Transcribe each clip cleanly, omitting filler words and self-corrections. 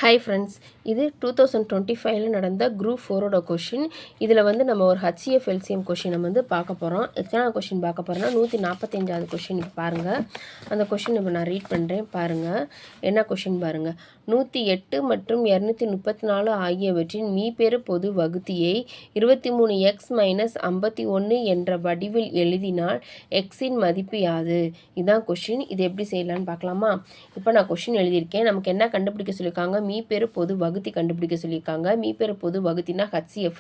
Hi friends, இது 2025 நடந்த group 4ஓட question. இதில் வந்து நம்ம ஒரு HCF LCM கொஷினை வந்து பார்க்க போகிறோம். எத்தனாவது கொஷின் பார்க்க போகிறோம்னா 145வது கொஷின். இப்போ பாருங்கள், அந்த கொஷின் இப்போ நான் ரீட் பண்ணுறேன். பாருங்கள் என்ன கொஷின் பாருங்கள். 108 மற்றும் 234 ஆகியவற்றின் மீப்பெரு பொது வகுத்தியை 23x - 51 என்ற வடிவில் எழுதினால் எக்ஸின் மதிப்பு யாது? இதுதான் கொஷின். இது எப்படி செய்யலான்னு பார்க்கலாமா? இப்போ நான் கொஷின் எழுதியிருக்கேன். நமக்கு என்ன கண்டுபிடிக்க சொல்லியிருக்காங்க? மீப்பெரு பொது வகுத்தி கண்டுபிடிக்க சொல்லியிருக்காங்க. மீப்பெரு பொது வகுத்தினா HCF.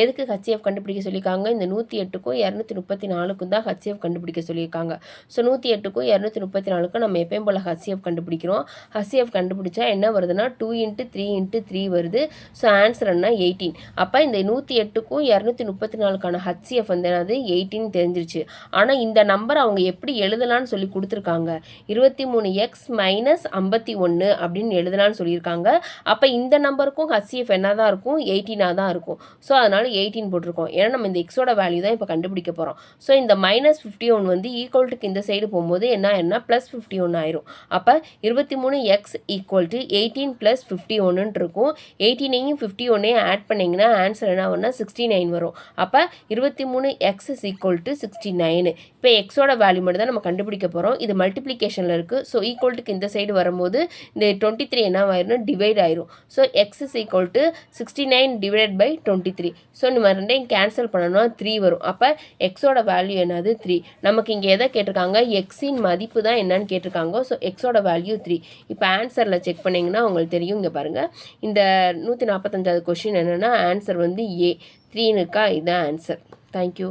எதுக்கு HCF கண்டுபிடிக்க சொல்லியிருக்காங்க? இந்த 108க்கும் 234க்கும் தான் HCF கண்டுபிடிக்க சொல்லியிருக்காங்க. ஸோ 108க்கும் 234க்கும் நம்ம எப்பயும் போல் HCF கண்டுபிடிக்கிறோம். HCF கண்டுபிடிச்சா என்ன வருதுன்னா 2 × 3 × 3 வருது. ஸோ ஆன்சர் என்ன 18. அப்போ இந்த 108க்கும் 234க்கான HCF வந்து என்னது 18 தெரிஞ்சிருச்சு. ஆனால் இந்த நம்பர் அவங்க எப்படி எழுதலான்னு சொல்லி கொடுத்துருக்காங்க. 23x - 51 அப்படின்னு எழுதலான்னு சொல்லியிருக்காங்க. அப்போ இந்த நம்பருக்கும் HCF என்ன தான் இருக்கும்? 18 தான் இருக்கும். ஸோ அதனால் 18 போட்டிருக்கோம். ஏன்னா நம்ம இந்த எக்ஸோட வேல்யூ தான் இப்போ கண்டுபிடிக்க போகிறோம். ஸோ இந்த -51 வந்து ஈக்குவல்ட்டுக்கு இந்த சைடு போகும்போது என்ன ஆயிரும்னா +51 ஆயிரும். அப்போ 23x = 18 + 51 இருக்கும். 18ஐயும் 51ஐயும் ஆட் பண்ணிங்கன்னா ஆன்சர் என்ன வரும்னா 69 வரும். அப்போ 23x = 69. இப்போ எக்ஸோட வேல்யூ மட்டும் தான் நம்ம கண்டுபிடிக்க போகிறோம். இது மல்டிப்ளிகேஷனில் இருக்குது. ஸோ ஈக்குவல்ட்டுக்கு இந்த சைடு வரும்போது இந்த 23 என்ன ஆயிரும்னா டிவைட் ஆயிரும். So x = 69 / 23. ஸோ நம்ம ரெண்டையும் கேன்சல் பண்ணணும்னா 3 வரும். அப்போ எக்ஸோட வேல்யூ என்னது 3. நமக்கு இங்கே எதை கேட்டிருக்காங்க? எக்ஸின் மதிப்பு தான் என்னன்னு கேட்டிருக்காங்க. ஸோ எக்ஸோட வேல்யூ 3. இப்போ ஆன்சரில் செக் பண்ணிங்கன்னா உங்களுக்கு தெரியும். இங்கே பாருங்கள், இந்த 145வது கொஷின் என்னென்னா ஆன்சர் வந்து A 3 இருக்கா? இதுதான் ஆன்சர். தேங்க்யூ.